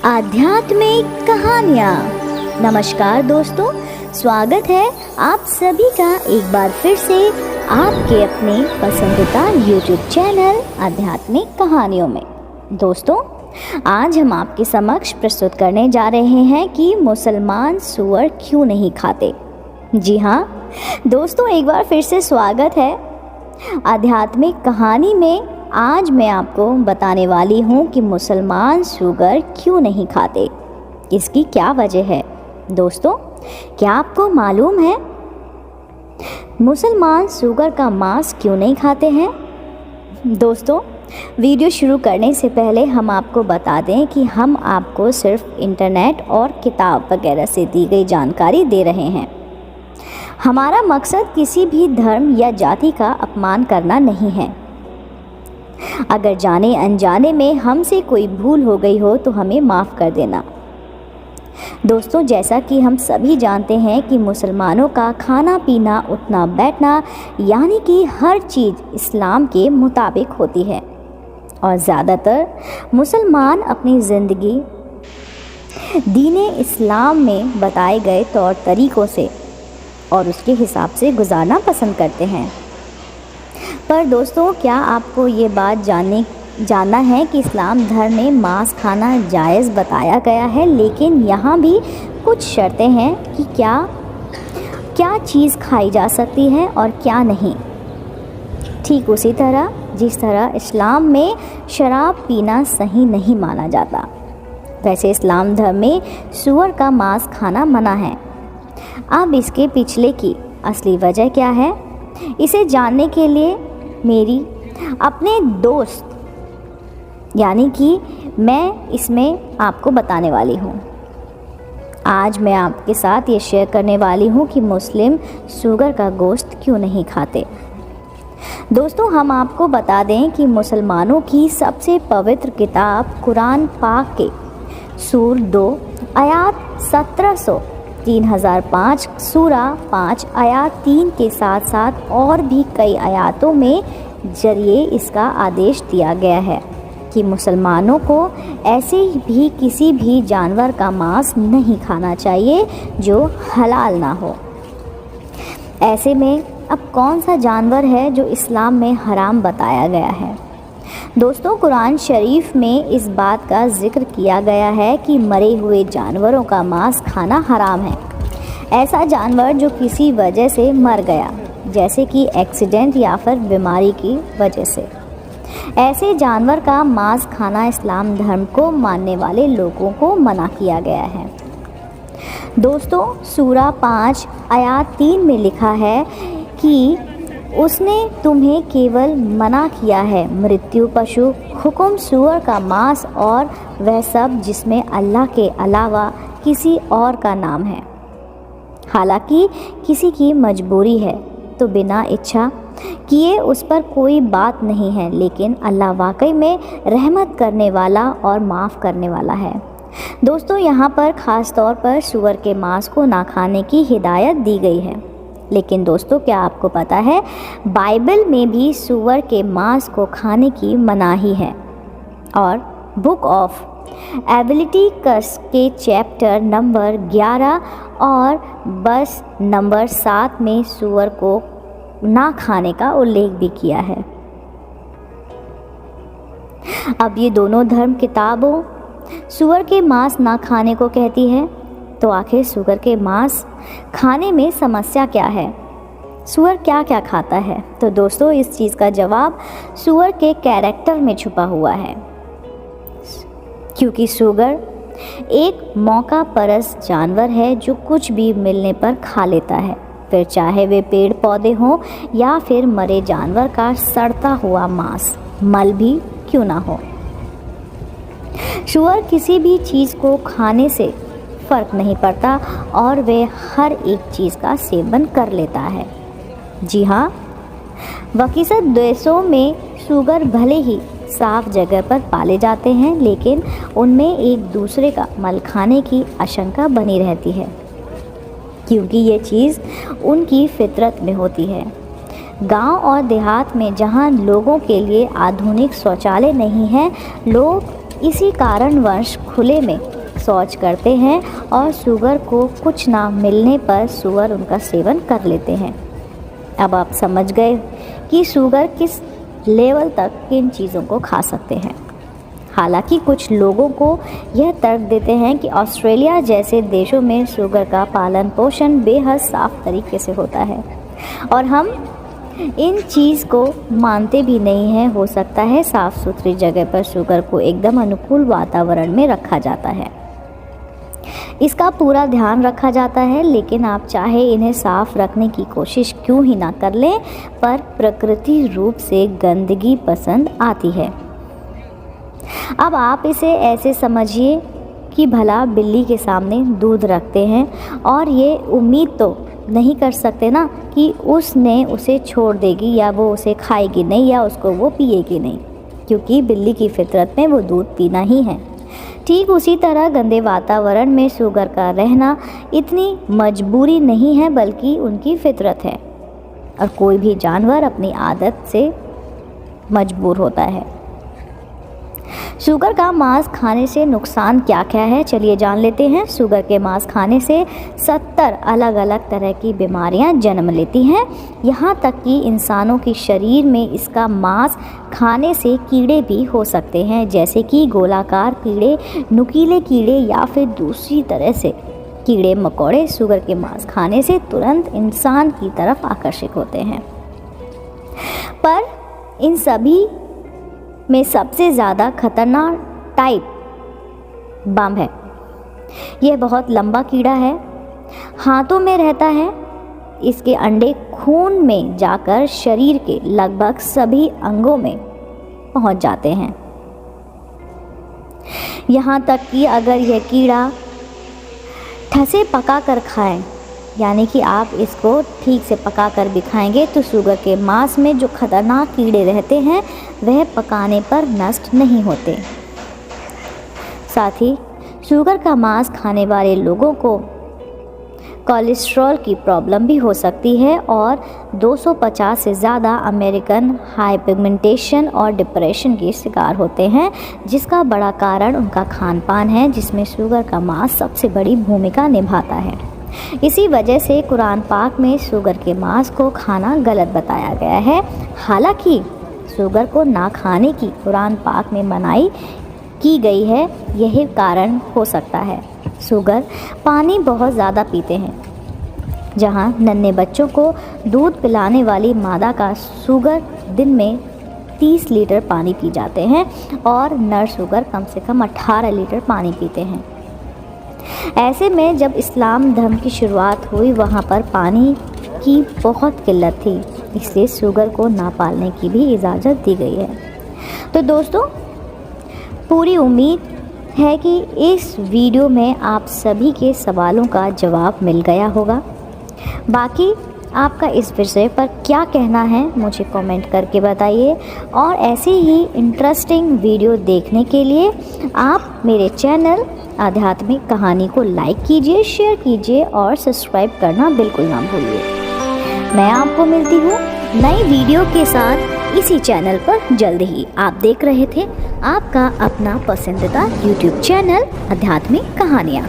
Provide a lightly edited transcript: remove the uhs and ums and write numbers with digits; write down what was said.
आध्यात्मिक कहानियाँ। नमस्कार दोस्तों, स्वागत है आप सभी का एक बार फिर से आपके अपने पसंदीदा YouTube चैनल आध्यात्मिक कहानियों में। दोस्तों, आज हम आपके समक्ष प्रस्तुत करने जा रहे हैं कि मुसलमान सूअर क्यों नहीं खाते। जी हाँ दोस्तों, एक बार फिर से स्वागत है आध्यात्मिक कहानी में। आज मैं आपको बताने वाली हूँ कि मुसलमान सूअर क्यों नहीं खाते, इसकी क्या वजह है। दोस्तों, क्या आपको मालूम है मुसलमान सूअर का मांस क्यों नहीं खाते हैं? दोस्तों, वीडियो शुरू करने से पहले हम आपको बता दें कि हम आपको सिर्फ इंटरनेट और किताब वगैरह से दी गई जानकारी दे रहे हैं। हमारा मकसद किसी भी धर्म या जाति का अपमान करना नहीं है। अगर जाने अनजाने में हमसे कोई भूल हो गई हो तो हमें माफ़ कर देना। दोस्तों, जैसा कि हम सभी जानते हैं कि मुसलमानों का खाना पीना उठना बैठना यानी कि हर चीज़ इस्लाम के मुताबिक होती है और ज़्यादातर मुसलमान अपनी ज़िंदगी दीन इस्लाम में बताए गए तौर तरीक़ों से और उसके हिसाब से गुजारना पसंद करते हैं। पर दोस्तों, क्या आपको ये बात जानना है कि इस्लाम धर्म में मांस खाना जायज़ बताया गया है, लेकिन यहाँ भी कुछ शर्तें हैं कि क्या चीज़ खाई जा सकती है और क्या नहीं। ठीक उसी तरह जिस तरह इस्लाम में शराब पीना सही नहीं माना जाता, वैसे इस्लाम धर्म में सूअर का मांस खाना मना है। अब इसके पीछे की असली वजह क्या है, इसे जानने के लिए मेरी अपने दोस्त यानी कि मैं इसमें आपको बताने वाली हूँ। आज मैं आपके साथ ये शेयर करने वाली हूँ कि मुस्लिम सूअर का गोश्त क्यों नहीं खाते। दोस्तों, हम आपको बता दें कि मुसलमानों की सबसे पवित्र किताब कुरान पाक के सूर 2 आयात 1700 3005 सूरा 5 आयात 3 के साथ साथ और भी कई आयातों में जरिए इसका आदेश दिया गया है कि मुसलमानों को ऐसे भी किसी भी जानवर का मांस नहीं खाना चाहिए जो हलाल ना हो। ऐसे में अब कौन सा जानवर है जो इस्लाम में हराम बताया गया है? दोस्तों, कुरान शरीफ में इस बात का जिक्र किया गया है कि मरे हुए जानवरों का मांस खाना हराम है। ऐसा जानवर जो किसी वजह से मर गया, जैसे कि एक्सीडेंट या फिर बीमारी की वजह से, ऐसे जानवर का मांस खाना इस्लाम धर्म को मानने वाले लोगों को मना किया गया है। दोस्तों, सूरा 5 आयात 3 में लिखा है कि उसने तुम्हें केवल मना किया है मृत्यु पशु, हुक्म सूअर का मांस और वह सब जिसमें अल्लाह के अलावा किसी और का नाम है। हालांकि किसी की मजबूरी है तो बिना इच्छा किए उस पर कोई बात नहीं है, लेकिन अल्लाह वाकई में रहमत करने वाला और माफ़ करने वाला है। दोस्तों, यहाँ पर ख़ास तौर पर सूअर के मांस को ना खाने की हिदायत दी गई है। लेकिन दोस्तों, क्या आपको पता है बाइबल में भी सूअर के मांस को खाने की मनाही है और बुक ऑफ लेविटिकस के चैप्टर नंबर 11 और वर्स नंबर 7 में सूअर को ना खाने का उल्लेख भी किया है। अब ये दोनों धर्म किताबों सूअर के मांस ना खाने को कहती है, तो आखिर सूअर के मांस खाने में समस्या क्या है? सूअर क्या क्या खाता है? तो दोस्तों, इस चीज़ का जवाब सूअर के कैरेक्टर में छुपा हुआ है, क्योंकि सूअर एक मौका परस्त जानवर है जो कुछ भी मिलने पर खा लेता है, फिर चाहे वे पेड़ पौधे हों या फिर मरे जानवर का सड़ता हुआ मांस, मल भी क्यों ना हो। सूअर किसी भी चीज़ को खाने से फ़र्क नहीं पड़ता और वे हर एक चीज़ का सेवन कर लेता है। जी हाँ, वकीसत देशों में सूअर भले ही साफ जगह पर पाले जाते हैं, लेकिन उनमें एक दूसरे का मल खाने की आशंका बनी रहती है, क्योंकि ये चीज़ उनकी फितरत में होती है। गांव और देहात में जहां लोगों के लिए आधुनिक शौचालय नहीं है, लोग इसी कारणवश खुले में शौच करते हैं और शुगर को कुछ ना मिलने पर शुगर उनका सेवन कर लेते हैं। अब आप समझ गए कि शुगर किस लेवल तक किन चीज़ों को खा सकते हैं। हालांकि कुछ लोगों को यह तर्क देते हैं कि ऑस्ट्रेलिया जैसे देशों में शुगर का पालन पोषण बेहद साफ तरीके से होता है और हम इन चीज़ को मानते भी नहीं हैं। हो सकता है साफ़ सुथरी जगह पर शुगर को एकदम अनुकूल वातावरण में रखा जाता है, इसका पूरा ध्यान रखा जाता है, लेकिन आप चाहे इन्हें साफ रखने की कोशिश क्यों ही ना कर लें, पर प्रकृति रूप से गंदगी पसंद आती है। अब आप इसे ऐसे समझिए कि भला बिल्ली के सामने दूध रखते हैं और ये उम्मीद तो नहीं कर सकते ना कि उसने उसे छोड़ देगी या वो उसे खाएगी नहीं या उसको वो पिएगी नहीं, क्योंकि बिल्ली की फितरत में वो दूध पीना ही है। ठीक उसी तरह गंदे वातावरण में शुगर का रहना इतनी मजबूरी नहीं है बल्कि उनकी फितरत है और कोई भी जानवर अपनी आदत से मजबूर होता है। शुगर का मांस खाने से नुकसान क्या क्या है, चलिए जान लेते हैं। शुगर के मांस खाने से 70 अलग अलग तरह की बीमारियां जन्म लेती हैं। यहाँ तक कि इंसानों के शरीर में इसका मांस खाने से कीड़े भी हो सकते हैं, जैसे कि गोलाकार कीड़े, नुकीले कीड़े या फिर दूसरी तरह से कीड़े मकोड़े शुगर के मांस खाने से तुरंत इंसान की तरफ आकर्षित होते हैं। पर इन सभी में सबसे ज़्यादा खतरनाक टाइप बम है। यह बहुत लंबा कीड़ा है, हाथों में रहता है। इसके अंडे खून में जाकर शरीर के लगभग सभी अंगों में पहुंच जाते हैं। यहाँ तक कि अगर यह कीड़ा ठसे पका कर खाएं, यानी कि आप इसको ठीक से पका कर भी खाएंगे तो शुगर के मांस में जो खतरनाक कीड़े रहते हैं वह पकाने पर नष्ट नहीं होते। साथ ही शुगर का मांस खाने वाले लोगों को कोलेस्ट्रॉल की प्रॉब्लम भी हो सकती है और 250 से ज़्यादा अमेरिकन हाइपरटेंशन और डिप्रेशन के शिकार होते हैं, जिसका बड़ा कारण उनका खान पान है, जिसमें शुगर का मांस सबसे बड़ी भूमिका निभाता है। इसी वजह से कुरान पाक में शुगर के मांस को खाना गलत बताया गया है। हालांकि शुगर को ना खाने की कुरान पाक में मनाही की गई है, यही कारण हो सकता है। शुगर पानी बहुत ज़्यादा पीते हैं। जहां नन्हे बच्चों को दूध पिलाने वाली मादा का शुगर दिन में 30 लीटर पानी पी जाते हैं और नर शुगर कम से कम 18 लीटर पानी पीते हैं। ऐसे में जब इस्लाम धर्म की शुरुआत हुई वहाँ पर पानी की बहुत किल्लत थी, इसलिए शुगर को ना पालने की भी इजाज़त दी गई है। तो दोस्तों, पूरी उम्मीद है कि इस वीडियो में आप सभी के सवालों का जवाब मिल गया होगा। बाकी आपका इस विषय पर क्या कहना है मुझे कमेंट करके बताइए और ऐसे ही इंटरेस्टिंग वीडियो देखने के लिए आप मेरे चैनल आध्यात्मिक कहानी को लाइक कीजिए, शेयर कीजिए और सब्सक्राइब करना बिल्कुल ना भूलिए। मैं आपको मिलती हूँ नई वीडियो के साथ इसी चैनल पर जल्द ही। आप देख रहे थे आपका अपना पसंदीदा YouTube चैनल आध्यात्मिक कहानियाँ।